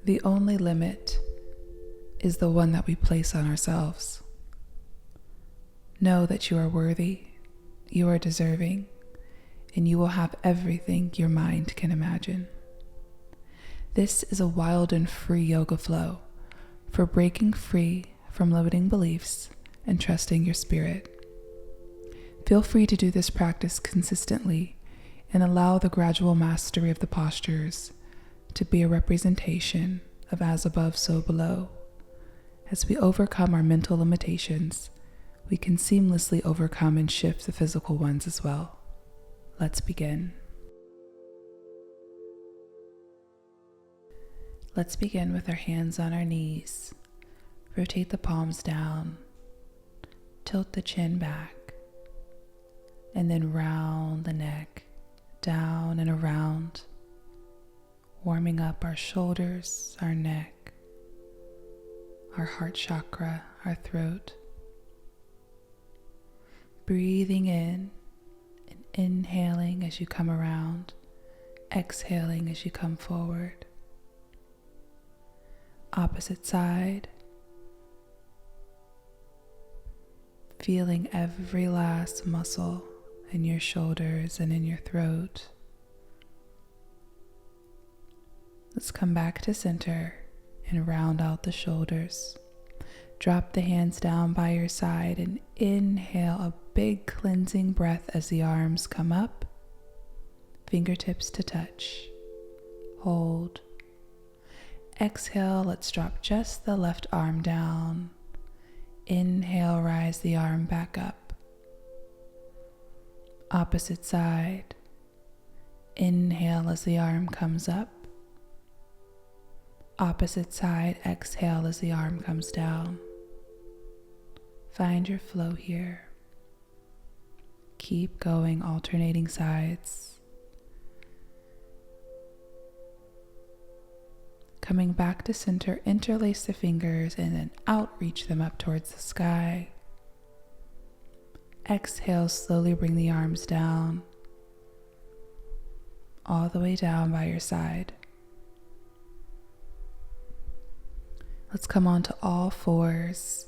The only limit is the one that we place on ourselves. Know that you are worthy, you are deserving, and you will have everything your mind can imagine. This is a wild and free yoga flow for breaking free from limiting beliefs and trusting your spirit. Feel free to do this practice consistently and allow the gradual mastery of the postures to be a representation of as above, so below. As we overcome our mental limitations, we can seamlessly overcome and shift the physical ones as well. Let's begin. Let's begin with our hands on our knees. Rotate the palms down, tilt the chin back, and then round the neck, down and around, warming up our shoulders, our neck, our heart chakra, our throat. Breathing in and inhaling as you come around, exhaling as you come forward. Opposite side. Feeling every last muscle in your shoulders and in your throat. Let's come back to center and round out the shoulders. Drop the hands down by your side and inhale a big cleansing breath as the arms come up, fingertips to touch. Hold. Exhale, let's drop just the left arm down. Inhale, rise the arm back up. Opposite side. Inhale as the arm comes up. Opposite side, exhale as the arm comes down. Find your flow here. Keep going, alternating sides. Coming back to center, interlace the fingers and then outreach them up towards the sky. Exhale, slowly bring the arms down, all the way down by your side. Let's come onto all fours.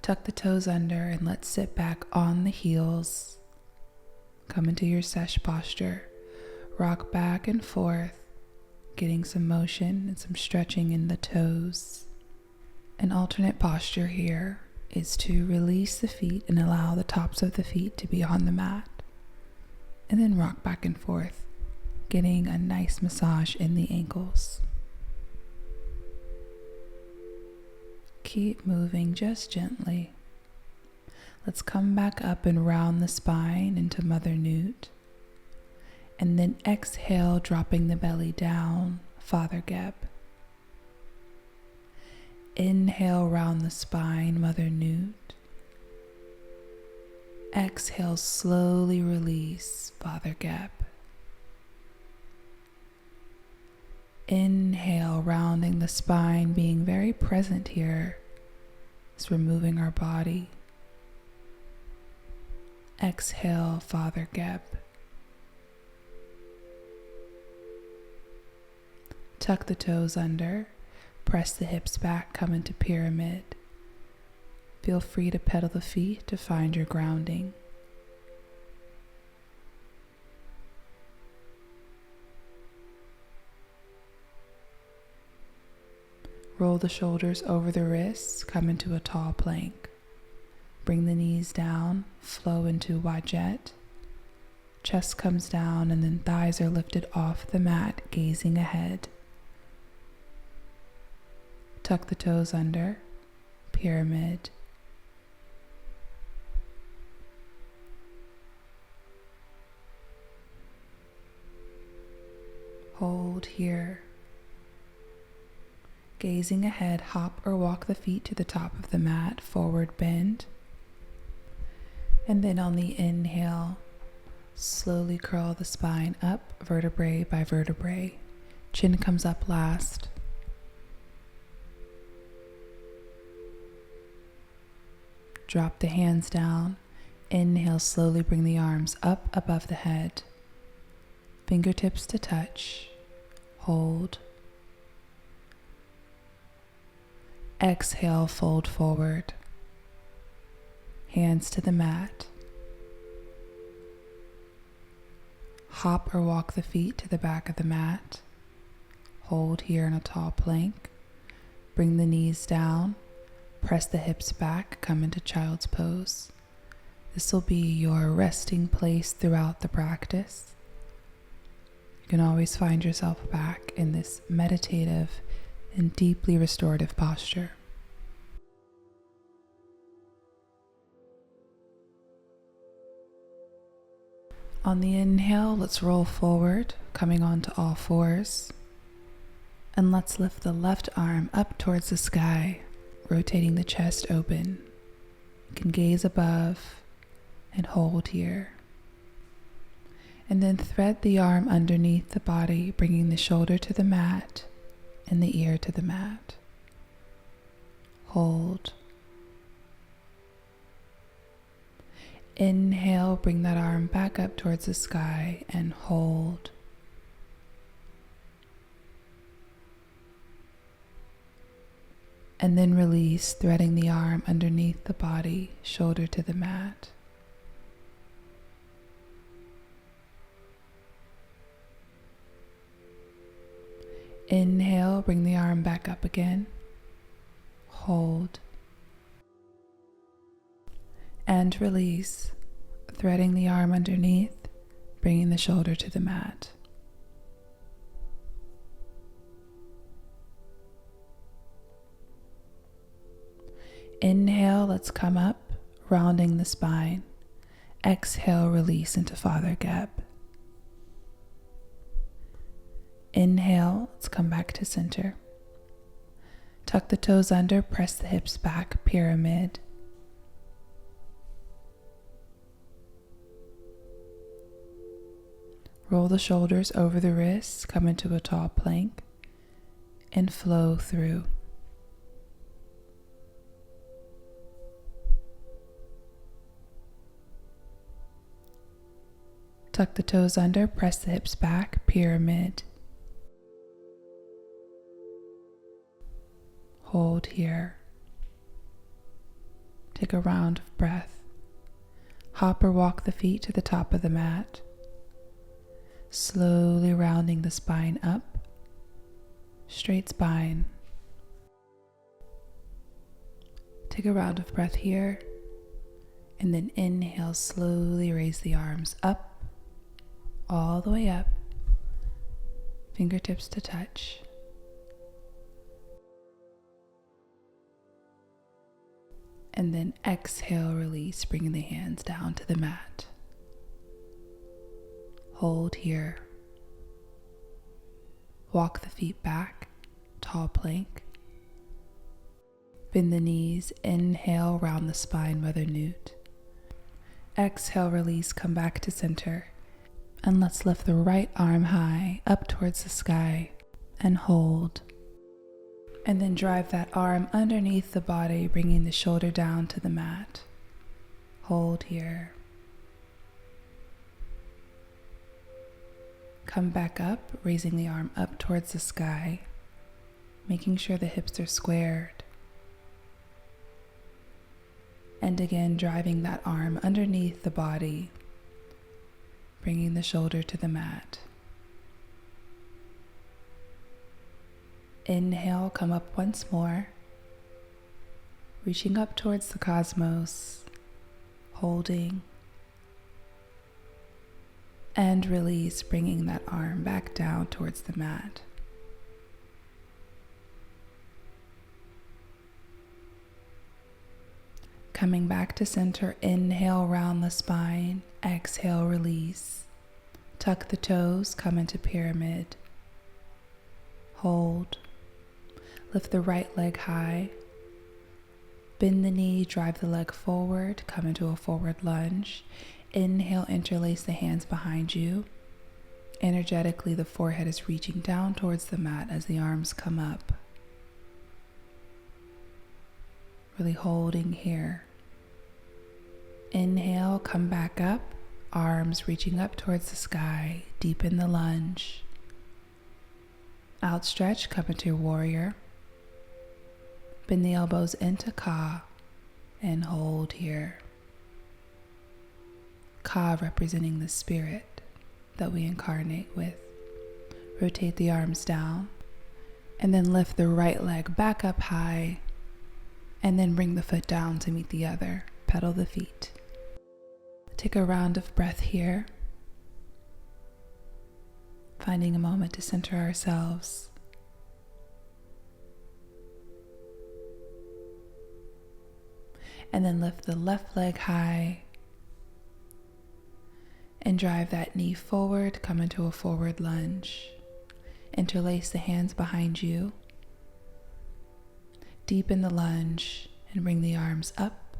Tuck the toes under and let's sit back on the heels. Come into your sesh posture. Rock back and forth, getting some motion and some stretching in the toes. An alternate posture here is to release the feet and allow the tops of the feet to be on the mat. And then rock back and forth, getting a nice massage in the ankles. Keep moving just gently. Let's come back up and round the spine into Mother Newt. And then exhale, dropping the belly down, Father Geb. Inhale, round the spine, Mother Newt. Exhale, slowly release, Father Geb. Inhale, rounding the spine, being very present here as we're moving our body. Exhale, Father Geb. Tuck the toes under, press the hips back, come into pyramid. Feel free to pedal the feet to find your grounding. Roll the shoulders over the wrists, come into a tall plank. Bring the knees down, flow into Wajjet. Chest comes down and then thighs are lifted off the mat, gazing ahead. Tuck the toes under, pyramid. Hold here. Gazing ahead, hop or walk the feet to the top of the mat, forward bend. And then on the inhale, slowly curl the spine up, vertebrae by vertebrae. Chin comes up last. Drop the hands down. Inhale, slowly bring the arms up above the head. Fingertips to touch. Hold. Exhale, fold forward. Hands to the mat. Hop or walk the feet to the back of the mat. Hold here in a tall plank. Bring the knees down. Press the hips back. Come into child's pose. This will be your resting place throughout the practice. You can always find yourself back in this meditative and deeply restorative posture. On the inhale, let's roll forward, coming onto all fours. And let's lift the left arm up towards the sky, rotating the chest open. You can gaze above and hold here. And then thread the arm underneath the body, bringing the shoulder to the mat and the ear to the mat. Hold. Inhale, bring that arm back up towards the sky and hold. And then release, threading the arm underneath the body, shoulder to the mat. Inhale, bring the arm back up again. Hold. And release, threading the arm underneath, bringing the shoulder to the mat. Inhale, let's come up, rounding the spine. Exhale, release into Father Gap. Inhale, let's come back to center. Tuck the toes under, press the hips back, pyramid. Roll the shoulders over the wrists, come into a tall plank, and flow through. Tuck the toes under, press the hips back, pyramid. Hold here. Take a round of breath. Hop or walk the feet to the top of the mat. Slowly rounding the spine up, straight spine. Take a round of breath here, and then inhale, slowly raise the arms up, all the way up, fingertips to touch. And then exhale, release, bringing the hands down to the mat. Hold here. Walk the feet back, tall plank. Bend the knees, inhale, round the spine, Mother Newt. Exhale, release, come back to center. And let's lift the right arm high, up towards the sky, and hold. And then drive that arm underneath the body, bringing the shoulder down to the mat. Hold here. Come back up, raising the arm up towards the sky, making sure the hips are squared. And again, driving that arm underneath the body, bringing the shoulder to the mat. Inhale, come up once more, reaching up towards the cosmos, holding. And release, bringing that arm back down towards the mat. Coming back to center, inhale, round the spine. Exhale, release. Tuck the toes, come into pyramid. Hold. Lift the right leg high. Bend the knee, drive the leg forward, come into a forward lunge. Inhale, interlace the hands behind you. Energetically, the forehead is reaching down towards the mat as the arms come up. Really holding here. Inhale, come back up, arms reaching up towards the sky, deepen the lunge. Outstretch, come into your warrior. Bend the elbows into Ka and hold here. Ka representing the spirit that we incarnate with. Rotate the arms down and then lift the right leg back up high and then bring the foot down to meet the other. Pedal the feet. Take a round of breath here, finding a moment to center ourselves. And then lift the left leg high and drive that knee forward, come into a forward lunge. Interlace the hands behind you. Deepen the lunge and bring the arms up,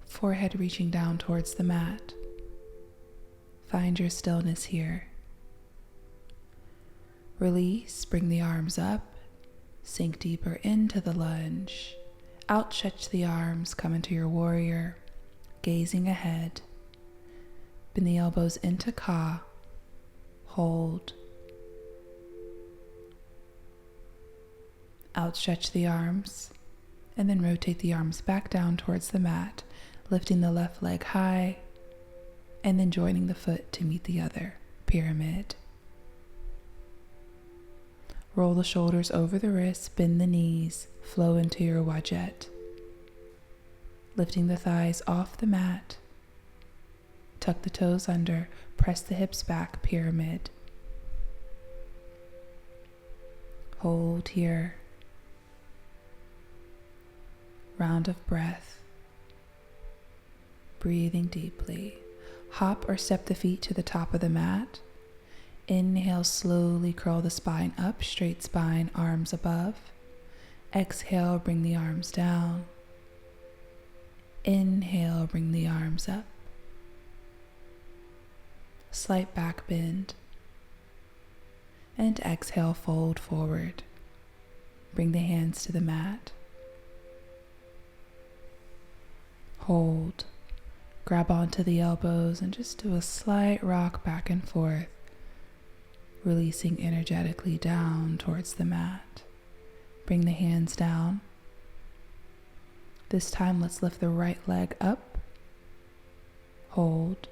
forehead reaching down towards the mat. Find your stillness here. Release, bring the arms up, sink deeper into the lunge. Outstretch the arms, come into your warrior, gazing ahead. Bend the elbows into Ka, hold. Outstretch the arms, and then rotate the arms back down towards the mat, lifting the left leg high, and then joining the foot to meet the other, pyramid. Roll the shoulders over the wrists, bend the knees, flow into your Wajet. Lifting the thighs off the mat, tuck the toes under, press the hips back, pyramid. Hold here. Round of breath. Breathing deeply. Hop or step the feet to the top of the mat. Inhale, slowly curl the spine up, straight spine, arms above. Exhale, bring the arms down. Inhale, bring the arms up. Slight back bend. And exhale, fold forward. Bring the hands to the mat. Hold. Grab onto the elbows and just do a slight rock back and forth, releasing energetically down towards the mat. Bring the hands down. This time, let's lift the right leg up, hold,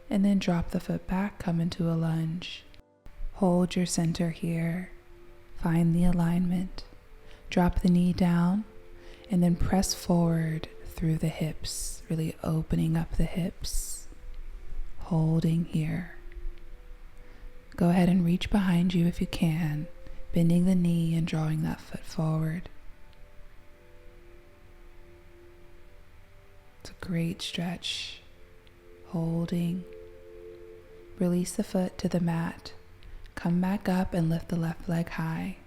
and then drop the foot back, come into a lunge. Hold your center here. Find the alignment. Drop the knee down, and then press forward through the hips, really opening up the hips, holding here. Go ahead and reach behind you if you can, bending the knee and drawing that foot forward. It's a great stretch. Holding. Release the foot to the mat. Come back up and lift the left leg high.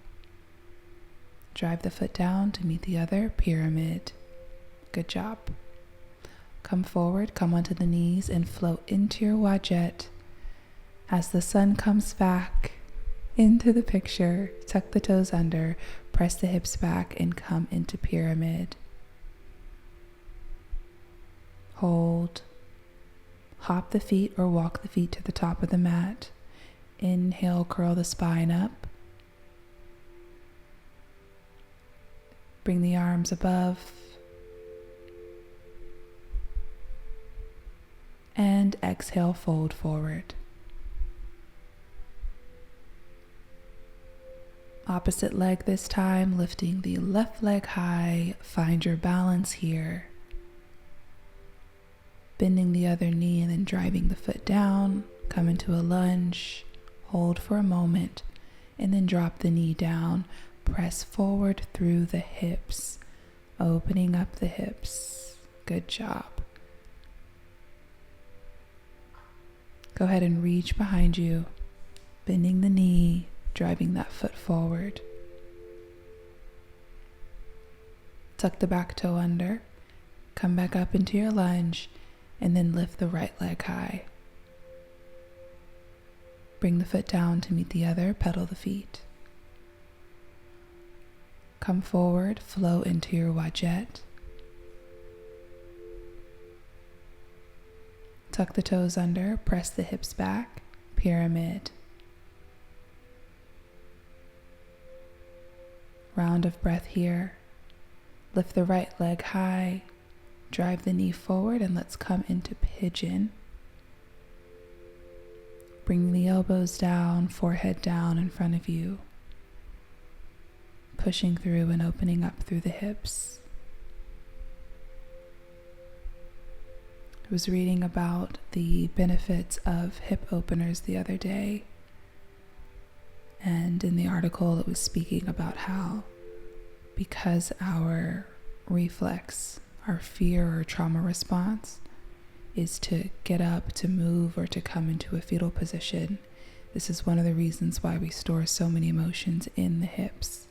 Drive the foot down to meet the other, pyramid. Good job. Come forward, come onto the knees and float into your Wajet. As the sun comes back into the picture, tuck the toes under, press the hips back and come into pyramid. Hold. Hop the feet or walk the feet to the top of the mat. Inhale, curl the spine up. Bring the arms above. And exhale, fold forward. Opposite leg this time, lifting the left leg high. Find your balance here. Bending the other knee and then driving the foot down. Come into a lunge. Hold for a moment and then drop the knee down. Press forward through the hips, opening up the hips. Good job. Go ahead and reach behind you, bending the knee, driving that foot forward. Tuck the back toe under, come back up into your lunge, and then lift the right leg high. Bring the foot down to meet the other, pedal the feet. Come forward, flow into your Wajet. Tuck the toes under, press the hips back, pyramid. round of breath here. Lift the right leg high, drive the knee forward, and let's come into pigeon. Bring the elbows down, forehead down in front of you, pushing through and opening up through the hips. I was reading about the benefits of hip openers the other day, and in the article it was speaking about how because our reflex, our fear or trauma response is to get up, to move, or to come into a fetal position, this is one of the reasons why we store so many emotions in the hips.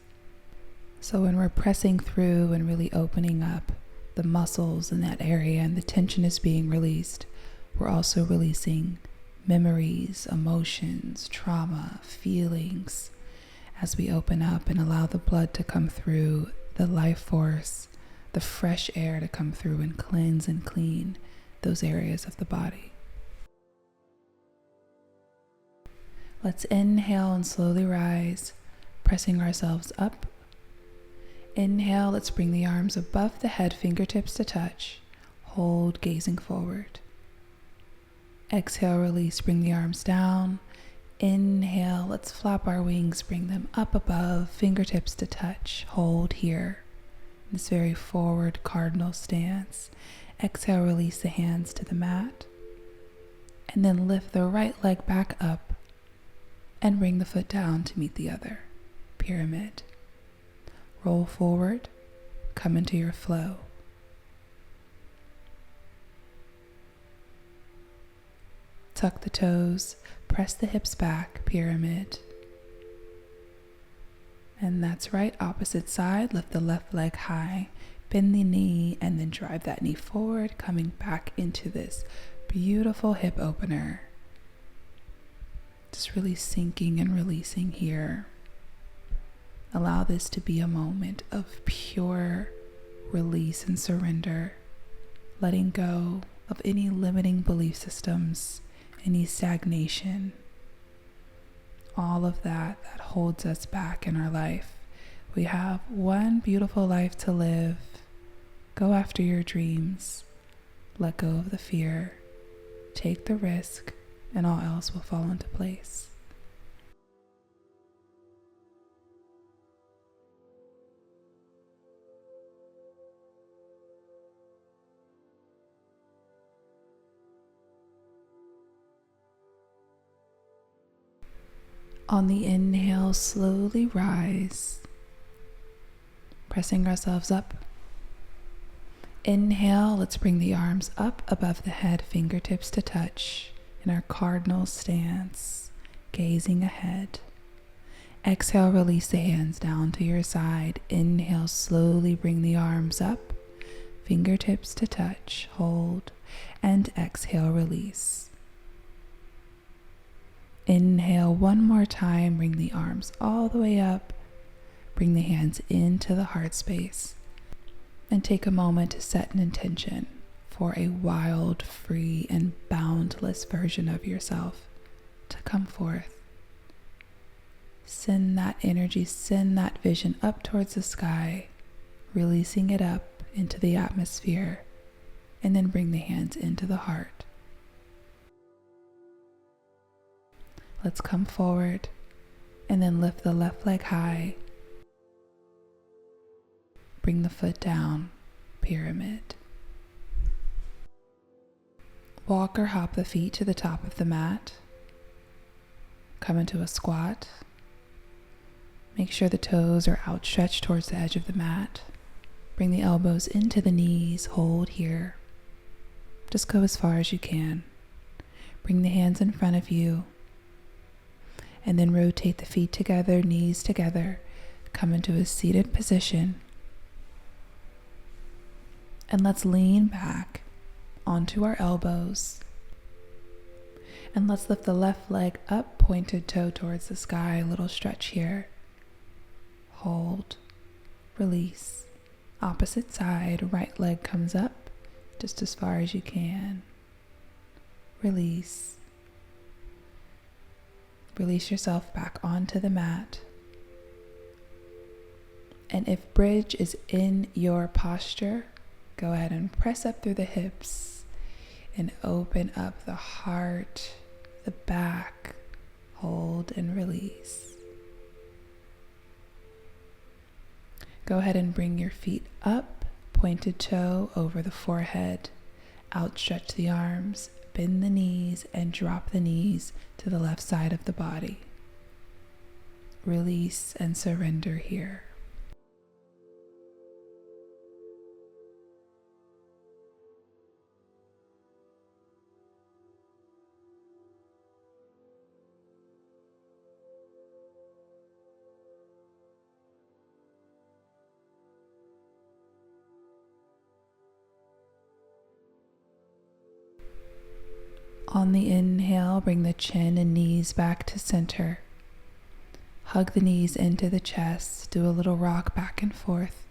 So when we're pressing through and really opening up the muscles in that area and the tension is being released, we're also releasing memories, emotions, trauma, feelings as we open up and allow the blood to come through, the life force, the fresh air to come through and cleanse and clean those areas of the body. Let's inhale and slowly rise, pressing ourselves up. Inhale, let's bring the arms above the head, fingertips to touch. Hold, gazing forward. Exhale, release, bring the arms down. Inhale, let's flap our wings, bring them up above, fingertips to touch. Hold here, this very forward cardinal stance. Exhale, release the hands to the mat. And then lift the right leg back up and bring the foot down to meet the other. Pyramid. Roll forward, come into your flow. Tuck the toes, press the hips back, pyramid. And that's right, opposite side, lift the left leg high, bend the knee, and then drive that knee forward, coming back into this beautiful hip opener. Just really sinking and releasing here. Allow this to be a moment of pure release and surrender, letting go of any limiting belief systems, any stagnation, all of that holds us back in our life. We have one beautiful life to live. Go after your dreams. Let go of the fear. Take the risk, and all else will fall into place. On the inhale, slowly rise, pressing ourselves up. Inhale, let's bring the arms up above the head, fingertips to touch in our cardinal stance, gazing ahead. Exhale, release the hands down to your side. Inhale, slowly bring the arms up, fingertips to touch, hold, and exhale, release. Inhale one more time, bring the arms all the way up, bring the hands into the heart space, and take a moment to set an intention for a wild, free, and boundless version of yourself to come forth. Send that energy, send that vision up towards the sky, releasing it up into the atmosphere, and then bring the hands into the heart. Let's come forward and then lift the left leg high. Bring the foot down, pyramid. Walk or hop the feet to the top of the mat. Come into a squat. Make sure the toes are outstretched towards the edge of the mat. Bring the elbows into the knees, hold here. Just go as far as you can. Bring the hands in front of you. And then rotate the feet together, knees together. Come into a seated position. And let's lean back onto our elbows. And let's lift the left leg up, pointed toe towards the sky, a little stretch here. Hold, release. Opposite side, right leg comes up, just as far as you can. Release. Release yourself back onto the mat. And if bridge is in your posture, go ahead and press up through the hips and open up the heart, the back, hold and release. Go ahead and bring your feet up, pointed toe over the forehead, outstretch the arms, bend the knees, and drop the knees to the left side of the body. Release and surrender here. On the inhale, bring the chin and knees back to center. Hug the knees into the chest. Do a little rock back and forth.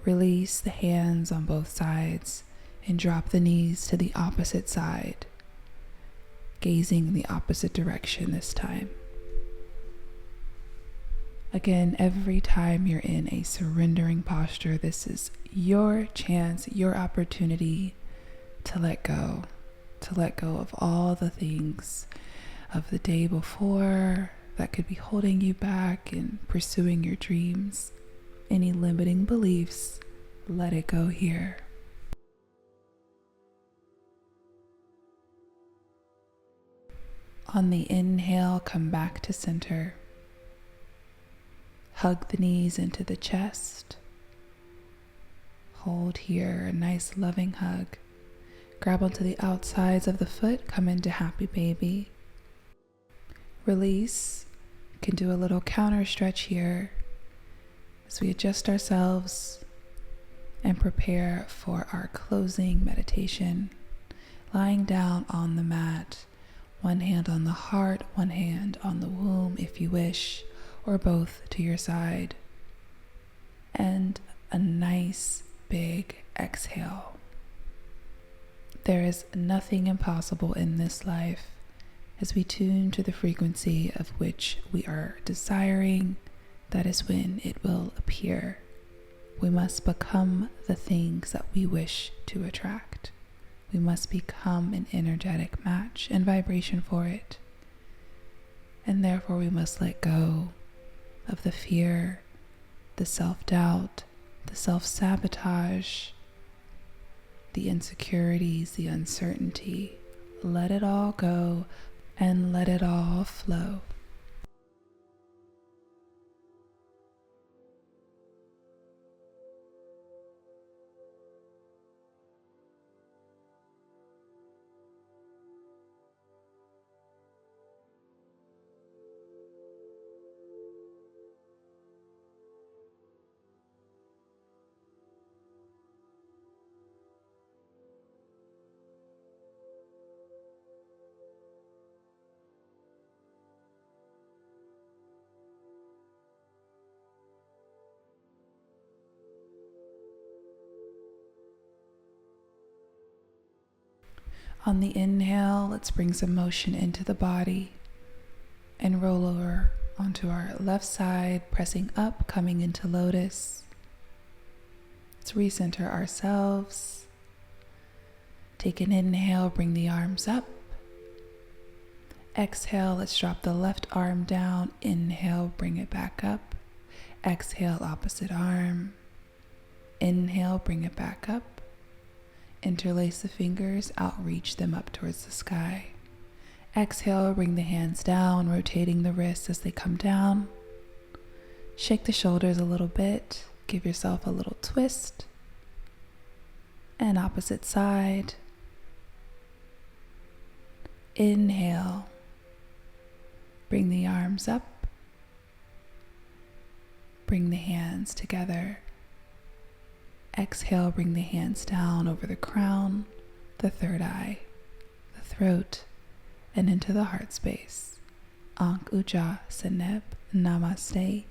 Release the hands on both sides and drop the knees to the opposite side, gazing in the opposite direction this time. Again, every time you're in a surrendering posture, this is your chance, your opportunity to let go of all the things of the day before that could be holding you back in pursuing your dreams. Any limiting beliefs, let it go here. On the inhale, come back to center. Hug the knees into the chest. Hold here, a nice loving hug. Grab onto the outsides of the foot, come into happy baby. Release. You can do a little counter stretch here as we adjust ourselves and prepare for our closing meditation. Lying down on the mat, one hand on the heart, one hand on the womb if you wish, or both to your side. And a nice big exhale. There is nothing impossible in this life as we tune to the frequency of which we are desiring. That is when it will appear. We must become the things that we wish to attract. We must become an energetic match and vibration for it. And therefore we must let go of the fear, the self-doubt, the self-sabotage, the insecurities, the uncertainty. Let it all go and let it all flow. On the inhale, let's bring some motion into the body and roll over onto our left side, pressing up, coming into lotus. Let's recenter ourselves. Take an inhale, bring the arms up. Exhale, let's drop the left arm down. Inhale, bring it back up. Exhale, opposite arm. Inhale, bring it back up. Interlace the fingers, outreach them up towards the sky. Exhale, bring the hands down, rotating the wrists as they come down. Shake the shoulders a little bit. Give yourself a little twist. And opposite side. Inhale. Bring the arms up. Bring the hands together. Exhale, bring the hands down over the crown, the third eye, the throat, and into the heart space. Ankh Uja Seneb Namaste.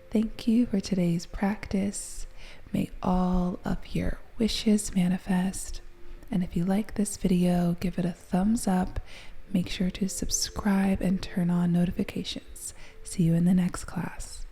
Thank you for today's practice. May all of your wishes manifest. And if you like this video, give it a thumbs up. Make sure to subscribe and turn on notifications. See you in the next class.